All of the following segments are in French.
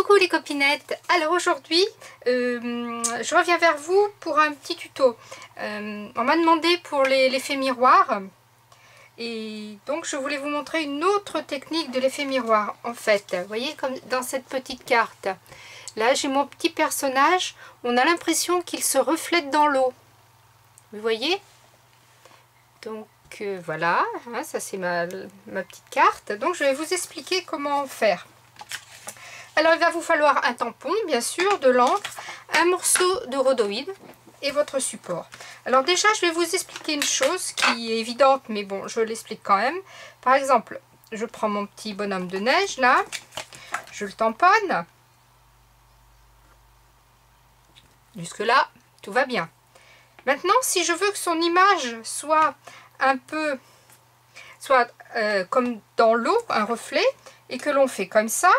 Coucou les copinettes. Alors aujourd'hui je reviens vers vous pour un petit tuto. On m'a demandé pour l'effet miroir et donc je voulais vous montrer une autre technique de l'effet miroir. En fait, vous voyez, comme dans cette petite carte là, j'ai mon petit personnage, on a l'impression qu'il se reflète dans l'eau, vous voyez. Donc voilà, hein, ça c'est ma petite carte. Donc je vais vous expliquer comment faire. Alors il va vous falloir un tampon, bien sûr, de l'encre, un morceau de rhodoïde et votre support. Alors déjà je vais vous expliquer une chose qui est évidente, mais bon, je l'explique quand même. Par exemple, je prends mon petit bonhomme de neige là, je le tamponne. Jusque là, tout va bien. Maintenant, si je veux que son image soit un peu, comme dans l'eau, un reflet, et que l'on fait comme ça,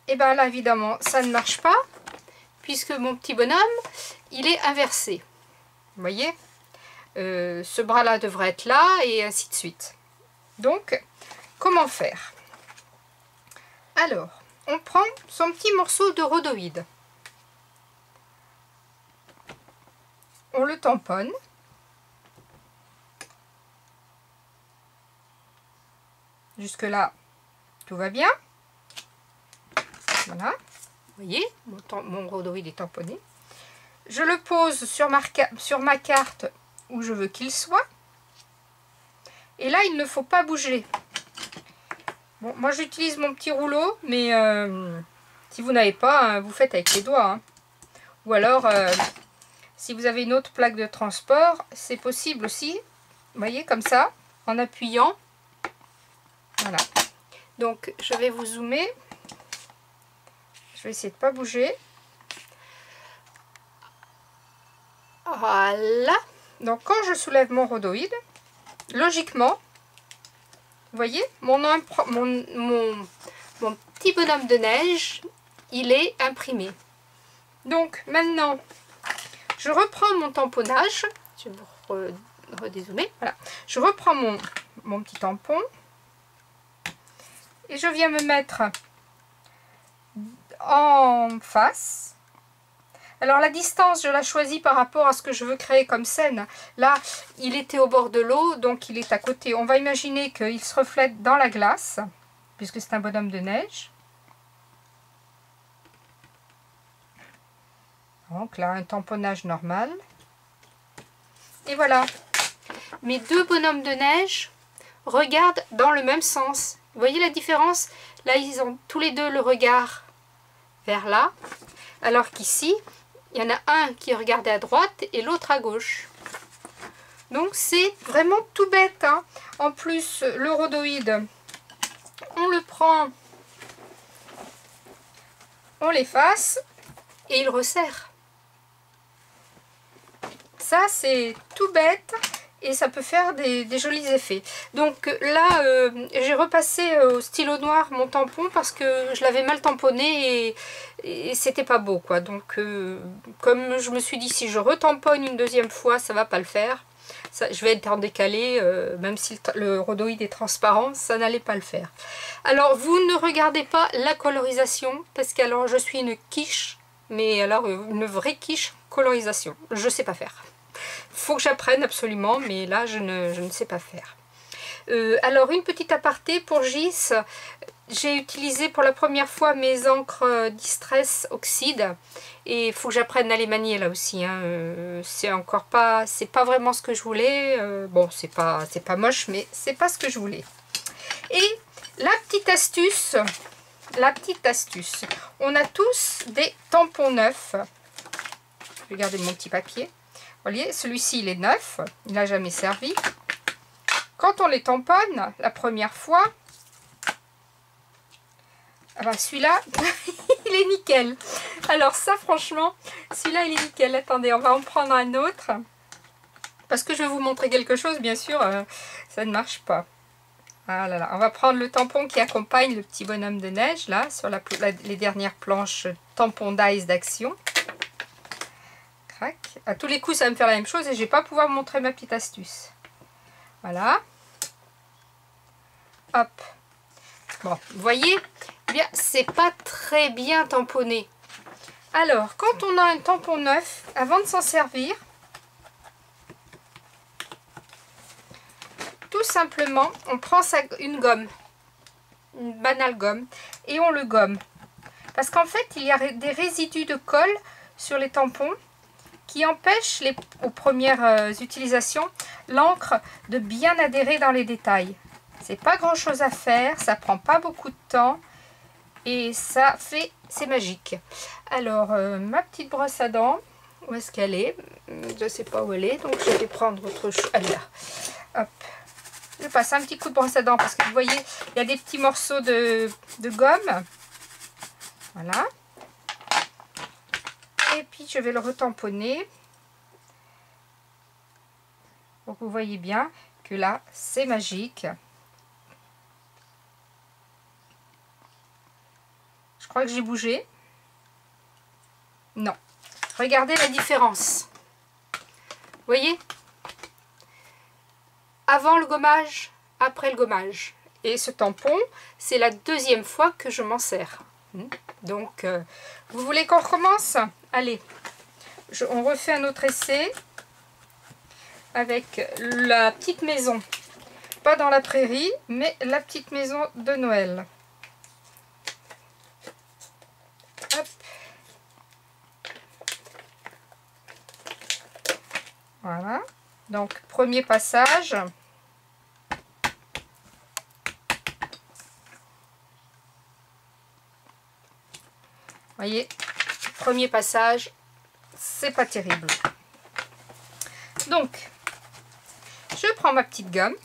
et bien là évidemment ça ne marche pas puisque mon petit bonhomme il est inversé, vous voyez. Ce bras là devrait être là et ainsi de suite. Donc comment faire? Alors on prend son petit morceau de rhodoïde, on le tamponne, jusque là tout va bien. Voilà, vous voyez, mon rhodoïde est tamponné. Je le pose sur ma carte où je veux qu'il soit. Et là, il ne faut pas bouger. Bon, moi j'utilise mon petit rouleau, mais si vous n'avez pas, hein, vous faites avec les doigts. Hein. Ou alors, si vous avez une autre plaque de transport, c'est possible aussi. Vous voyez, comme ça, en appuyant. Voilà. Donc, je vais vous zoomer. Je vais essayer de ne pas bouger. Voilà. Donc quand je soulève mon rhodoïde, logiquement, vous voyez, mon petit bonhomme de neige, il est imprimé. Donc maintenant, je reprends mon tamponnage. Je vais vous redézoomer. Voilà. Je reprends mon petit tampon. Et je viens me mettre en face. Alors la distance je la choisis par rapport à ce que je veux créer comme scène. Là il était au bord de l'eau, donc il est à côté. On va imaginer qu'il se reflète dans la glace puisque c'est un bonhomme de neige. Donc là un tamponnage normal. Et voilà, mes deux bonhommes de neige regardent dans le même sens. Vous voyez la différence? Là ils ont tous les deux le regard vers là, alors qu'ici il y en a un qui regardait à droite et l'autre à gauche. Donc c'est vraiment tout bête, hein. En plus le rhodoïde, on le prend, on l'efface et il resserre. Ça c'est tout bête et ça peut faire des jolis effets. Donc là j'ai repassé au stylo noir mon tampon parce que je l'avais mal tamponné et c'était pas beau quoi. Donc comme je me suis dit, si je retamponne une deuxième fois ça va pas le faire, ça, je vais être en décalé, même si le rhodoïde est transparent, ça n'allait pas le faire. Alors vous ne regardez pas la colorisation parce que alors je suis une quiche, mais alors une vraie quiche colorisation, je sais pas faire. Faut que j'apprenne absolument, mais là je ne sais pas faire. Alors une petite aparté pour Gis, j'ai utilisé pour la première fois mes encres Distress Oxide et il faut que j'apprenne à les manier là aussi. Hein. C'est pas vraiment ce que je voulais. Bon, c'est pas moche, mais c'est pas ce que je voulais. Et la petite astuce, on a tous des tampons neufs. Je vais garder mon petit papier. Vous voyez, celui-ci il est neuf, il n'a jamais servi. Quand on les tamponne la première fois, ah ben celui-là, il est nickel. Alors ça franchement, celui-là il est nickel. Attendez, on va en prendre un autre. Parce que je vais vous montrer quelque chose, bien sûr, ça ne marche pas. Ah là là, on va prendre le tampon qui accompagne le petit bonhomme de neige, là, sur les dernières planches tampon d'ice d'Action. À tous les coups ça va me faire la même chose et je vais pas pouvoir vous montrer ma petite astuce. Voilà. Hop. Bon, vous voyez, eh bien, c'est pas très bien tamponné. Alors, quand on a un tampon neuf, avant de s'en servir, tout simplement, on prend une gomme, une banale gomme, et on le gomme. Parce qu'en fait, il y a des résidus de colle sur les tampons qui empêchent aux premières utilisations l'encre de bien adhérer dans les détails. C'est pas grand chose à faire, ça prend pas beaucoup de temps et ça fait, c'est magique. Alors, ma petite brosse à dents, où est-ce qu'elle est? Je sais pas où elle est, donc je vais prendre autre chose. Elle est là. Hop. Je passe un petit coup de brosse à dents parce que vous voyez, il y a des petits morceaux de gomme. Voilà. Et puis je vais le retamponner. Donc vous voyez bien que là, c'est magique. Je crois que j'ai bougé. Non. Regardez la différence. Vous voyez? Avant le gommage, après le gommage. Et ce tampon, c'est la deuxième fois que je m'en sers. Donc, vous voulez qu'on recommence? Allez, on refait un autre essai avec la petite maison. Pas dans la prairie, mais la petite maison de Noël. Hop. Voilà. Donc, premier passage. Voyez, premier passage, c'est pas terrible. Donc, je prends ma petite gomme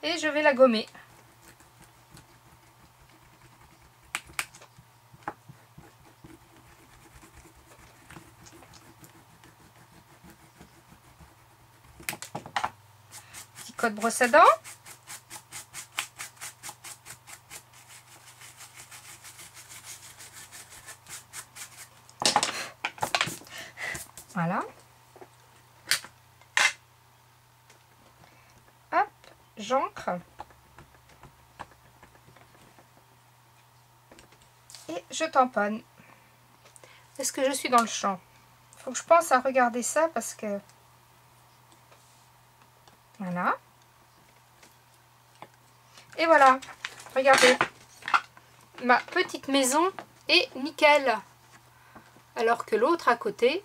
et je vais la gommer. Petit coup de brosse à dents. Voilà. Hop, j'ancre. Et je tamponne. Est-ce que je suis dans le champ? Il faut que je pense à regarder ça parce que... Voilà. Et voilà. Regardez. Ma petite maison est nickel. Alors que l'autre à côté...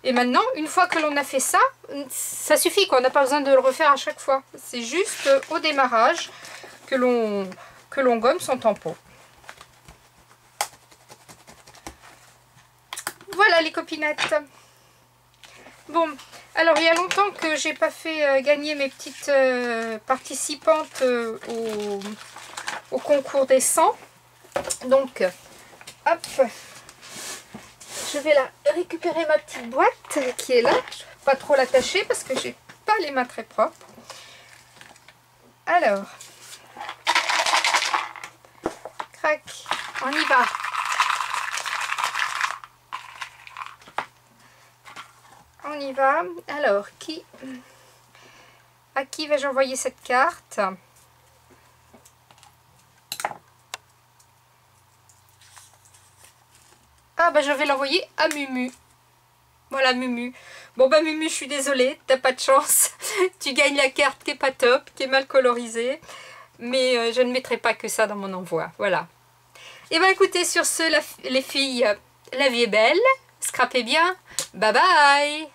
Et maintenant, une fois que l'on a fait ça, ça suffit quoi, on n'a pas besoin de le refaire à chaque fois. C'est juste au démarrage que l'on gomme son tampon. Voilà les copinettes. Bon, alors il y a longtemps que j'ai pas fait gagner mes petites participantes au concours des 100. Donc, hop. Je vais la récupérer ma petite boîte qui est là. Je ne vais pas trop l'attacher parce que j'ai pas les mains très propres. Alors, crac, on y va. On y va. Alors, à qui vais-je envoyer cette carte ? Ah bah je vais l'envoyer à Mumu. Voilà Mumu. Bon bah Mumu, je suis désolée, t'as pas de chance. Tu gagnes la carte qui est pas top, qui est mal colorisée. Mais je ne mettrai pas que ça dans mon envoi. Voilà. Et bah écoutez, sur ce, les filles, la vie est belle. Scrapez bien. Bye bye.